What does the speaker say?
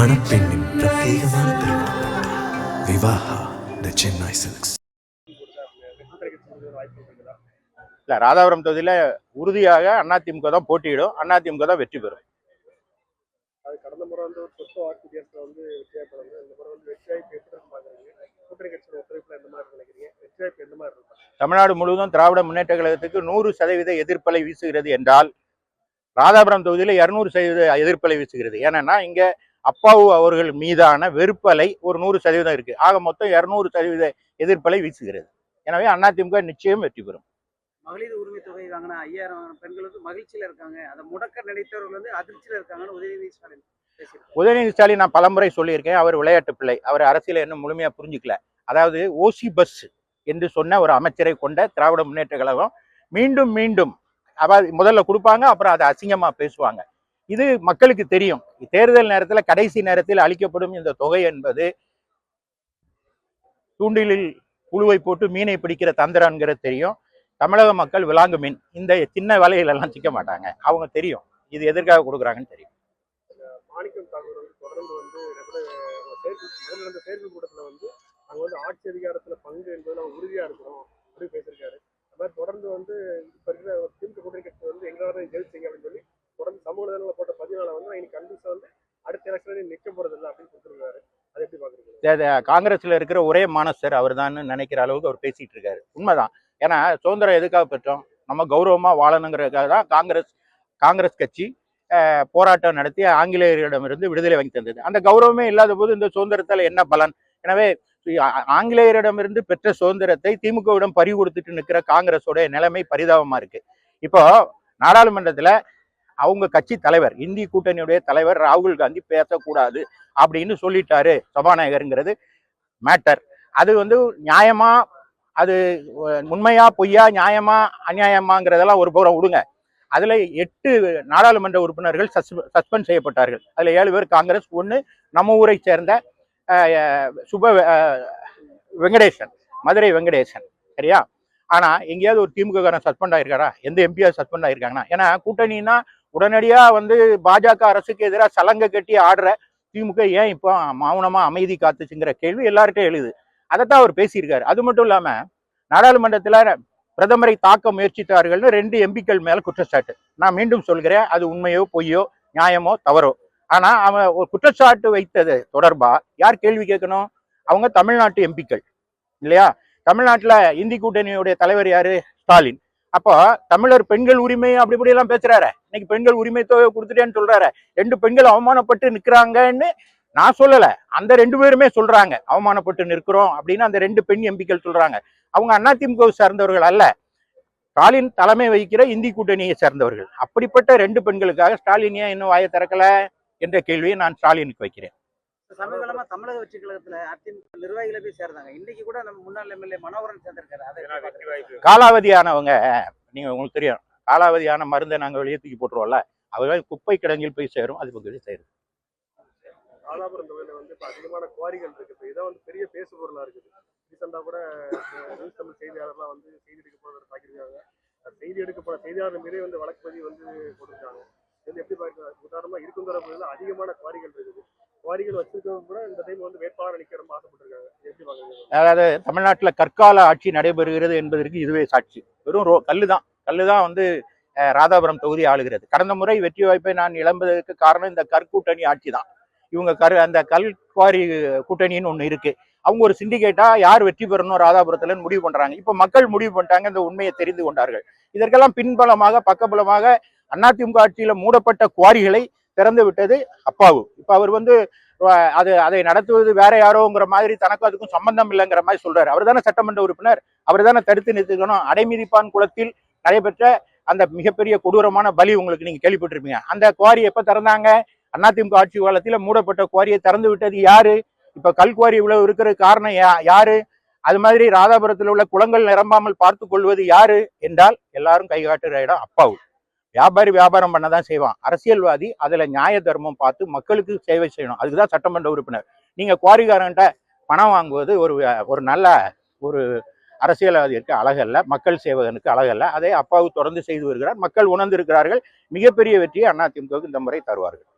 மணப்பெண்ணின் பிரத்யேகமான திருமணம் விவாஹா தி சென்னை சில்க்ஸ். இல்ல, ராதாபுரம் தொகுதியில உறுதியாக அதிமுக தான் போட்டியிடும், அதிமுக தான் வெற்றி பெறும். அது கடந்த முறை வந்து ஒரு சொத்து வாக்கு வித்தியாசத்தில் வந்து வெற்றியாக பெறுங்க. இந்த முறை வந்து வெற்றி வாய்ப்பு எப்படி பாக்குறீங்க? கூட்டணி கட்சியோட ஒத்துழைப்புல எந்த மாதிரி நினைக்கிறீங்க? வெற்றி வாய்ப்பு எந்த மாதிரி இருக்கும்? தமிழ்நாடு முழுவதும் திராவிட முன்னேற்ற கழகத்துக்கு 100% எதிர்ப்பலை வீசுகிறது என்றால் ராதாபுரம் தொகுதியில 200% எதிர்ப்பலை வீசுகிறது. ஏன்னா இங்க அப்பாவு அவர்கள் மீதான வெறுப்பலை ஒரு 100% இருக்கு. ஆக மொத்தம் 200% எதிர்ப்பலை வீசுகிறது. எனவே அதிமுக நிச்சயம் வெற்றி பெறும். மகளிர் உரிமை தொகை வாங்கின 5000 பெண்கள் வந்து மகிழ்ச்சியில இருக்காங்க, அதை முடக்க நினைத்தவர்கள் வந்து அதிர்ச்சியில இருக்காங்கன்னு உதயநிதி ஸ்டாலின் பேசியிருக்காரு. உதயநிதி ஸ்டாலின் நான் பலமுறை சொல்லியிருக்கேன், அவர் விளையாட்டு பிள்ளை, அவர் அரசியலை இன்னும் முழுமையா புரிஞ்சுக்கல. அதாவது ஓசி பஸ் என்று சொன்ன ஒரு அமைச்சரை கொண்ட திராவிட முன்னேற்ற கழகம் மீண்டும் மீண்டும் அதாவது முதல்ல கொடுப்பாங்க, அப்புறம் அதை அசிங்கமா பேசுவாங்க. இது மக்களுக்கு தெரியும். தேர்தல் நேரத்தில் கடைசி நேரத்தில் அளிக்கப்படும் இந்த தொகை என்பது தூண்டிலில் புழுவை போட்டு மீனை பிடிக்கிற தந்திரங்கிறது தெரியும். தமிழக மக்கள் விலாங்கு மீன், இந்த சின்ன வலையிலெல்லாம் சிக்க மாட்டாங்க. அவங்க தெரியும் இது எதற்காக கொடுக்குறாங்கன்னு தெரியும். மாணிக்கம் தாக்கூர் வந்து தொடர்ந்து வந்து செயற்கை கூட்டத்தில் வந்து அங்கே வந்து ஆட்சி அதிகாரத்தில் பங்கு என்பது நம்ம உறுதியாக இருக்கிறோம் அப்படி பேசியிருக்காரு. அது மாதிரி தொடர்ந்து வந்து இப்போ இருக்கிற திமுக கூட்டணி கட்சி வந்து எங்களால் ஜெயிச்சிங்க அப்படின்னு சொல்லி தொடர்ந்து சமூக நலனில் போட்ட பதினால வந்து இன்னைக்கு கண்டிப்பாக வந்து அடுத்த எலெக்ஷன் நிற்க போறது இல்லை அப்படின்னு கொடுத்துருக்காரு. அதை எப்படி பாக்குறீங்க? காங்கிரஸ்ல இருக்கிற ஒரே மானஸ்தர் அவர் தான் நினைக்கிற அளவுக்கு அவர் பேசிட்டு இருக்காரு. உண்மைதான். ஏன்னா சுதந்திரம் எதுக்காக பெற்றோம்? நம்ம கௌரவமா வாழணுங்கிறதுக்காக தான் காங்கிரஸ் கட்சி போராட்டம் நடத்தி ஆங்கிலேயரிடமிருந்து விடுதலை வாங்கி தந்தது. அந்த கௌரவமே இல்லாத போது இந்த சுதந்திரத்தால் என்ன பலன்? எனவே ஆங்கிலேயரிடமிருந்து பெற்ற சுதந்திரத்தை திமுகவிடம் பறி கொடுத்துட்டு நிற்கிற காங்கிரஸோட நிலைமை பரிதாபமா இருக்கு. இப்போ நாடாளுமன்றத்துல அவங்க கட்சி தலைவர், இந்தி கூட்டணியுடைய தலைவர் ராகுல் காந்தி பேசக்கூடாது அப்படின்னு சொல்லிட்டாரு சபாநாயகருங்கிறது மேட்டர். அது வந்து நியாயமா, அது உண்மையா பொய்யா, நியாயமா அநியாயமாங்கிறதெல்லாம் ஒரு புறம் விடுங்க. அதுல 8 நாடாளுமன்ற உறுப்பினர்கள் சஸ்பெண்ட் செய்யப்பட்டார்கள். அதுல 7 பேர் காங்கிரஸ், 1 நம்ம ஊரை சேர்ந்த வெங்கடேசன், மதுரை வெங்கடேசன். சரியா? ஆனா எங்கேயாவது ஒரு திமுக சஸ்பெண்ட் ஆயிருக்காரா? எந்த எம்பியாவது சஸ்பெண்ட் ஆயிருக்காங்கன்னா? ஏன்னா கூட்டணின்னா உடனடியா வந்து பாஜக அரசுக்கு எதிராக சலங்கை கட்டி ஆடுற திமுக ஏன் இப்போ மௌனமா அமைதி காத்துச்சுங்கிற கேள்வி எல்லார்ட்டும் எழுது. அதைத்தான் அவர் பேசியிருக்காரு. அது மட்டும் இல்லாம நாடாளுமன்றத்துல பிரதமரை தாக்க முயற்சித்தார்கள்னு 2 எம்பிக்கள் மேல குற்றச்சாட்டு. நான் மீண்டும் சொல்கிறேன், அது உண்மையோ பொய்யோ, நியாயமோ தவறோ, ஆனா அவன் ஒரு குற்றச்சாட்டு வைத்தது தொடர்பா யார் கேள்வி கேட்கணும்? அவங்க தமிழ்நாட்டு எம்பிக்கள் இல்லையா? தமிழ்நாட்டுல இந்தி கூட்டணியுடைய தலைவர் யாரு? ஸ்டாலின். அப்போ தமிழர் பெண்கள் உரிமை அப்படி இப்படி எல்லாம் பேசுறாரு. இன்னைக்கு பெண்கள் உரிமை தொகை கொடுத்துட்டேன்னு சொல்றாரு. 2 பெண்கள் அவமானப்பட்டு நிற்கிறாங்கன்னு நான் சொல்லல, அந்த 2 பேருமே சொல்றாங்க அவமானப்பட்டு நிற்கிறோம் அப்படின்னு. அந்த 2 பெண் எம்பிக்கள் சொல்றாங்க. அவங்க அதிமுக சார்ந்தவர்கள் அல்ல, ஸ்டாலின் தலைமை வகிக்கிற இந்தி கூட்டணியை சேர்ந்தவர்கள். அப்படிப்பட்ட 2 பெண்களுக்காக ஸ்டாலின் ஏன் இன்னும் வாயை திறக்கல என்ற கேள்வியை நான் ஸ்டாலினுக்கு வைக்கிறேன். சமீபகாலமா தமிழக வெற்றி கழகத்துல அதிமுக நிர்வாகிகளை போய் சேர்ந்தாங்க. இன்னைக்கு கூட நம்ம முன்னாள் எம்எல்ஏ மனோகரன் சேர்ந்திருக்காரு. காலாவதியானவங்க, நீங்க உங்களுக்கு தெரியும், காலாவதியான மருந்தை நாங்க வெளியே தூக்கி போட்டுருவோம்ல, அவங்க குப்பை கிடங்கில் போய் சேரும், அது பகுதி சேரும். ராதாபுரம் தொகுதியில வந்து இப்போ அதிகமான குவாரிகள் இருக்கு. இப்போ இதான் வந்து பெரிய பேசு பொருளா இருக்குது. ரீசெண்டாக கூட நியூஸ் தமிழ் செய்தியாளர்லாம் வந்து செய்தி எடுக்க போகிறத தாக்கியிருக்காங்க. செய்தி எடுக்க போன செய்தியாளர் மீதே வந்து வழக்கு பதிவு வந்து போட்டிருக்காங்க. இது எப்படி பார்க்க? உதாரணமா இருக்குங்கிற பகுதியில் அதிகமான குவாரிகள் இருக்குது. குவாரிகள் வச்சிருக்கவங்க கூட இந்த டைம் வந்து வேட்பாளர் அளிக்க ரொம்ப ஆசைப்பட்டிருக்காங்க. எப்படி பார்க்குறீங்க? அதாவது தமிழ்நாட்டுல கற்கால ஆட்சி நடைபெறுகிறது என்பதற்கு இதுவே சாட்சி. வெறும் கல்லுதான் வந்து ராதாபுரம் தொகுதி ஆளுகிறது. கடந்த முறை வெற்றி வாய்ப்பை நான் இழந்ததற்கு காரணம் இந்த கற்கூட்டணி ஆட்சி தான். இவங்க அந்த கல்குவாரி கூட்டணின்னு ஒண்ணு இருக்கு. அவங்க ஒரு சிண்டிகேட்டா யார் வெற்றி பெறணும் ராதாபுரத்துல முடிவு பண்றாங்க. இப்ப மக்கள் முடிவு பண்ணிட்டாங்க, இந்த உண்மையை தெரிந்து கொண்டார்கள். இதற்கெல்லாம் பின்பலமாக பக்கபலமாக அதிமுக ஆட்சியில மூடப்பட்ட குவாரிகளை திறந்து விட்டது அப்பாவு. இப்ப அவர் வந்து அதை நடத்துவது வேற யாரோங்கிற மாதிரி, தனக்கும் அதுக்கும் சம்பந்தம் இல்லைங்கிற மாதிரி சொல்றாரு. அவர் தானே சட்டமன்ற உறுப்பினர், அவர் தானே தடுத்து நிறுத்திக்கணும். அடைமீதிப்பான் குளத்தில் நடைபெற்ற அந்த மிகப்பெரிய கொடூரமான பலி உங்களுக்கு நீங்க கேள்விப்பட்டிருப்பீங்க. அந்த குவாரி எப்ப திறந்தாங்க? அதிமுக ஆட்சி காலத்தில் மூடப்பட்ட குவாரியை திறந்து விட்டது யாரு? இப்ப கல்குவாரி இவ்வளவு இருக்கிற காரணம் யாரு? அது மாதிரி ராதாபுரத்தில் உள்ள குளங்கள் நிரம்பாமல் பார்த்து கொள்வது யாரு என்றால் எல்லாரும் கை காட்டுற இடம் அப்பாவு. வியாபாரி வியாபாரம் பண்ணதான் செய்வான். அரசியல்வாதி அதுல நியாய தர்மம் பார்த்து மக்களுக்கு சேவை செய்யணும். அதுக்குதான் சட்டமன்ற உறுப்பினர். நீங்க குவாரிக்காரன்ட்ட பணம் வாங்குவது ஒரு நல்ல ஒரு அரசியல்வாதிக்கு அழகல்ல, மக்கள் சேவகனுக்கு அழகல்ல. அதை அப்பாவு தொடர்ந்து செய்து வருகிறார். மக்கள் உணர்ந்திருக்கிறார்கள். மிகப்பெரிய வெற்றியை அதிமுகவுக்கு இந்த முறை தருவார்கள்.